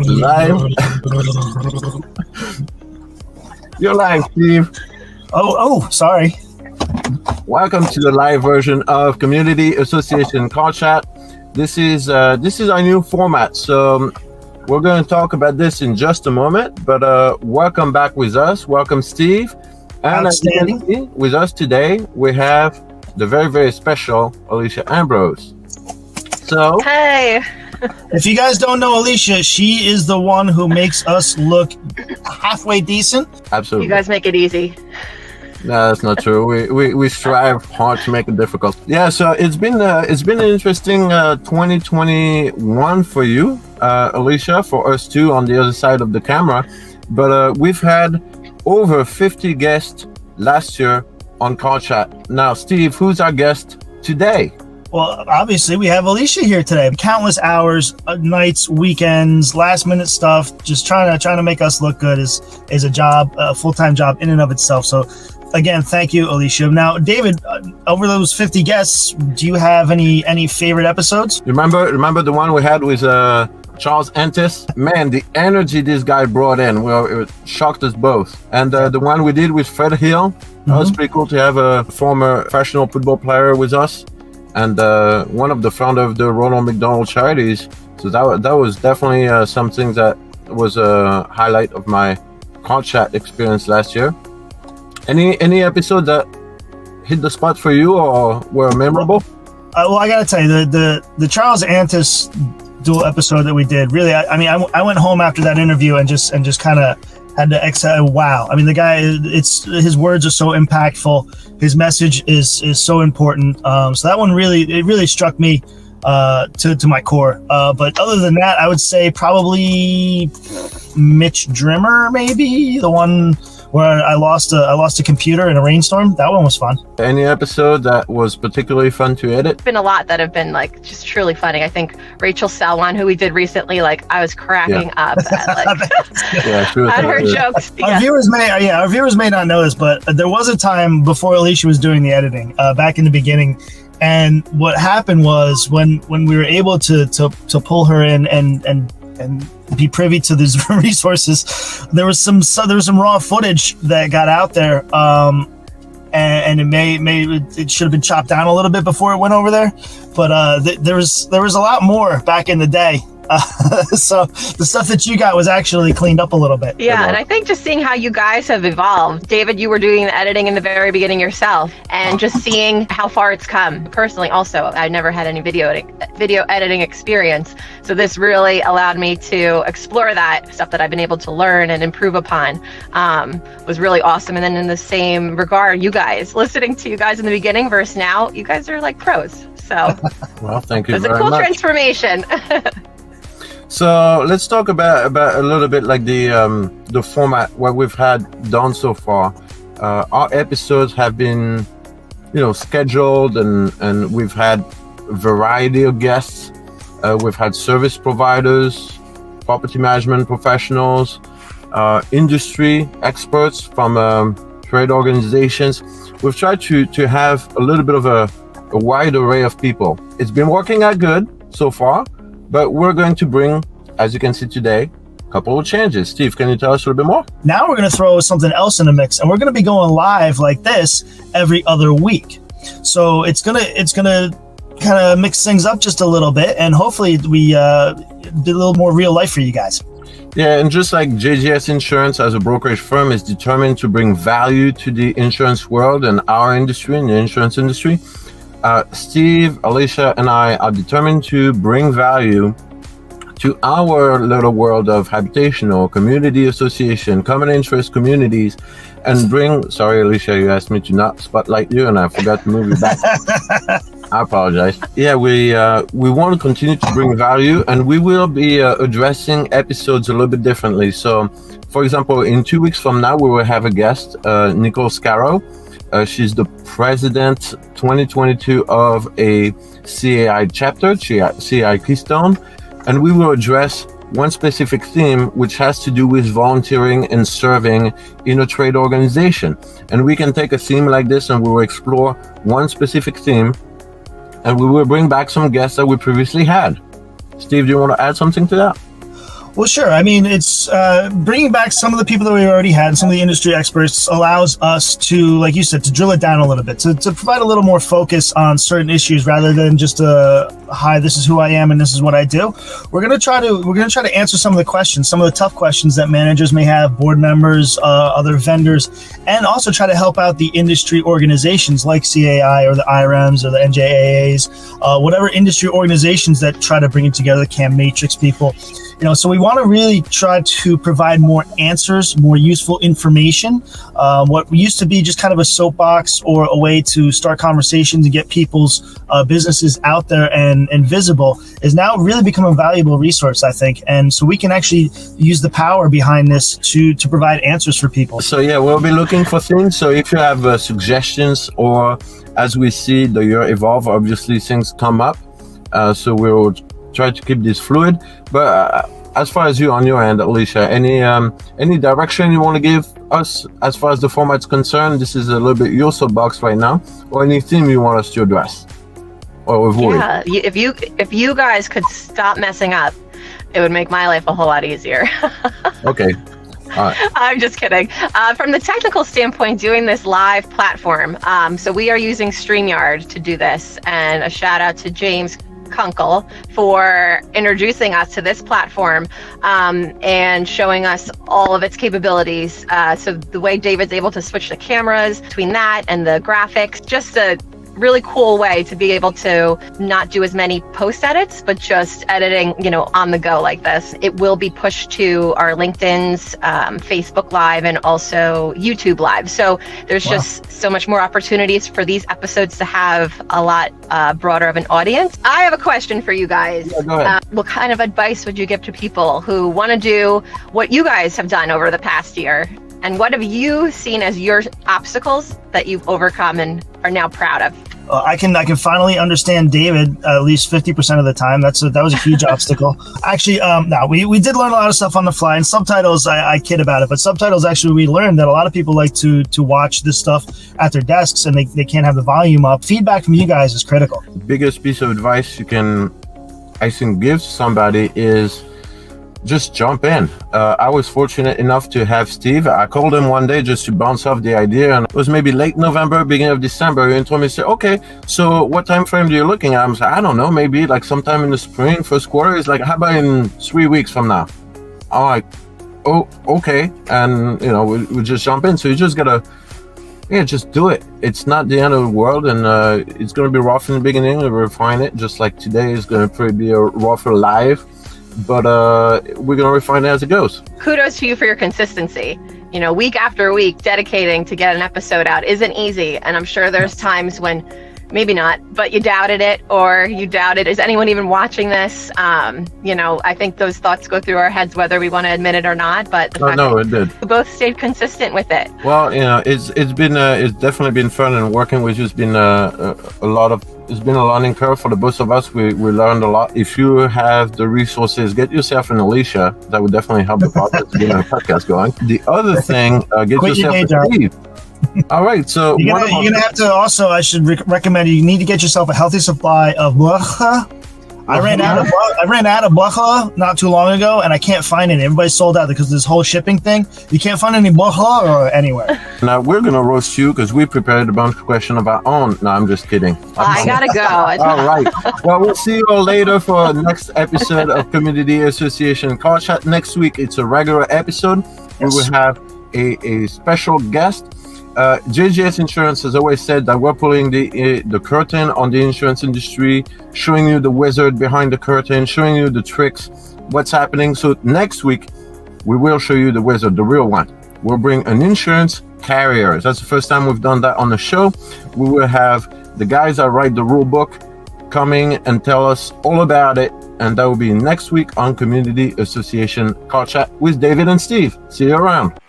Live. You're live, Steve. Sorry. Welcome to the live version of Community Association Call Chat. This is our new format, so we're going to talk about this in just a moment. But welcome back with us. Welcome, Steve. And Outstanding. With us today, we have the very, very special Alicia Ambrose. So, hey. If you guys don't know Alicia, she is the one who makes us look halfway decent. Absolutely. You guys make it easy. No, that's not true. We strive hard to make it difficult. Yeah, so it's been an interesting 2021 for you, Alicia, for us too on the other side of the camera. But we've had over 50 guests last year on Call Chat. Now, Steve, who's our guest today? Well, obviously we have Alicia here today. Countless hours, nights, weekends, last minute stuff. Just trying to make us look good is a job, a full-time job in and of itself. So, again, thank you, Alicia. Now, David, over those 50 guests, do you have any favorite episodes? Remember the one we had with Charles Antis? Man, the energy this guy brought in, well, it shocked us both. And the one we did with Fred Hill, that was pretty cool to have a former professional football player with us, and one of the founder of the Ronald McDonald Charities. So that was definitely something that was a highlight of my Call Chat experience last year. Any episode that hit the spot for you or were memorable? Well, I gotta tell you, the Charles Antis dual episode that we did, really, I went home after that interview and just kind of had to exhale. Wow, I mean, the guy, his words are so impactful, his message is so important. So that one really struck me to my core. But other than that, I would say probably Mitch Drimmer, maybe the one where I lost a computer in a rainstorm. That one was fun. Any episode that was particularly fun to edit? Been a lot that have been like just truly funny. I think Rachel Salwan, who we did recently, like I was cracking up at her jokes. Our viewers may not know this, but there was a time before Alicia was doing the editing, back in the beginning. And what happened was when we were able to pull her in and be privy to these resources, there was some raw footage that got out there, and it should have been chopped down a little bit before it went over there, but there was a lot more back in the day. So the stuff that you got was actually cleaned up a little bit. Yeah, and I think just seeing how you guys have evolved. David, you were doing the editing in the very beginning yourself, and just seeing how far it's come. Personally, also, I never had any video editing experience, so this really allowed me to explore that stuff that I've been able to learn and improve upon. Was really awesome. And then in the same regard, you guys, listening to you guys in the beginning versus now, you guys are like pros. So, well, thank you. It was a cool transformation. So let's talk about a little bit like the format, what we've had done so far. Our episodes have been, scheduled, and we've had a variety of guests. We've had service providers, property management professionals, industry experts from trade organizations. We've tried to have a little bit of a wide array of people. It's been working out good so far. But we're going to bring, as you can see today, a couple of changes. Steve, can you tell us a little bit more? Now we're going to throw something else in the mix, and we're going to be going live like this every other week. So it's gonna kind of mix things up just a little bit, and hopefully we do a little more real life for you guys. Yeah, and just like JGS Insurance as a brokerage firm is determined to bring value to the insurance world and our industry, in the insurance industry, Steve, Alicia, and I are determined to bring value to our little world of habitational, community association, common interest communities, and bring... Sorry, Alicia, you asked me to not spotlight you, and I forgot to move you back. I apologize. Yeah, we want to continue to bring value, and we will be addressing episodes a little bit differently. So, for example, in 2 weeks from now, we will have a guest, Nicole Scaro. She's the president 2022 of a CAI chapter, CAI Keystone, and we will address one specific theme which has to do with volunteering and serving in a trade organization. And we can take a theme like this and we will explore one specific theme, and we will bring back some guests that we previously had. Steve, do you want to add something to that? Well, sure. I mean, it's bringing back some of the people that we already had, some of the industry experts, allows us to, like you said, to drill it down a little bit, to provide a little more focus on certain issues rather than just hi, this is who I am and this is what I do. We're gonna try to answer some of the questions, some of the tough questions that managers may have, board members, other vendors, and also try to help out the industry organizations like CAI or the IRMs or the NJAAs, whatever industry organizations that try to bring it together, CAM Matrix people. So we want to really try to provide more answers, more useful information. What used to be just kind of a soapbox or a way to start conversations and get people's businesses out there and visible is now really become a valuable resource, I think. And so we can actually use the power behind this to provide answers for people. So yeah, we'll be looking for things. So if you have suggestions, or as we see the year evolve, obviously things come up. So we'll try to keep this fluid. But as far as you on your end, Alicia, any direction you want to give us as far as the format's concerned? This is a little bit your soapbox right now, or any theme you want us to address or avoid? Yeah, if you guys could stop messing up, it would make my life a whole lot easier. Okay. All right. I'm just kidding. From the technical standpoint, doing this live platform, so we are using StreamYard to do this, and a shout out to James Kunkel for introducing us to this platform and showing us all of its capabilities. So the way David's able to switch the cameras between that and the graphics, just a really cool way to be able to not do as many post edits, but just editing, on the go like this. It will be pushed to our LinkedIn's, Facebook Live, and also YouTube Live. So there's just so much more opportunities for these episodes to have a lot broader of an audience. I have a question for you guys. Yeah, go ahead. What kind of advice would you give to people who want to do what you guys have done over the past year? And what have you seen as your obstacles that you've overcome and are now proud of? I can finally understand David at least 50% of the time. That was a huge obstacle. Actually, we did learn a lot of stuff on the fly, and subtitles, I kid about it, but subtitles, actually, we learned that a lot of people like to watch this stuff at their desks and they can't have the volume up. Feedback from you guys is critical. Biggest piece of advice you can, I think, give somebody is just jump in. I was fortunate enough to have Steve. I called him one day just to bounce off the idea, and it was maybe late November, beginning of December. And told me, say, okay, so what time frame are you looking at? I was like, I don't know, maybe like sometime in the spring, first quarter. He's like, how about in 3 weeks from now? I'm like, oh, okay. And we just jump in. So you just gotta, just do it. It's not the end of the world, and it's gonna be rough in the beginning. We refine it, just like today is gonna probably be a rougher live. But we're going to refine it as it goes. Kudos to you for your consistency. Week after week, dedicating to get an episode out isn't easy. And I'm sure there's times when maybe not, but you doubted it, or you doubted, is anyone even watching this? I think those thoughts go through our heads whether we want to admit it or not. But it did. We both stayed consistent with it. Well, it's definitely been fun, and working with you has been it's been a learning curve for the both of us. We learned a lot. If you have the resources, get yourself an Alicia. That would definitely help the podcast going. The other thing, get yourself a Steve. All right, so you're gonna have to also. I should recommend you need to get yourself a healthy supply of blacha. I ran out of blacha not too long ago, and I can't find any. Everybody's sold out because of this whole shipping thing. You can't find any blacha or anywhere. Now we're gonna roast you because we prepared a bunch of questions of our own. No, I'm just kidding. I gotta go. All right. Well, we'll see you all later for the next episode of Community Association Call Chat. Next week, it's a regular episode. Yes. We will have a special guest. JGS Insurance has always said that we're pulling the curtain on the insurance industry, showing you the wizard behind the curtain, showing you the tricks, what's happening. So next week, we will show you the wizard, the real one. We'll bring an insurance carrier. That's the first time we've done that on the show. We will have the guys that write the rule book coming and tell us all about it. And that will be next week on Community Association Call Chat with David and Steve. See you around.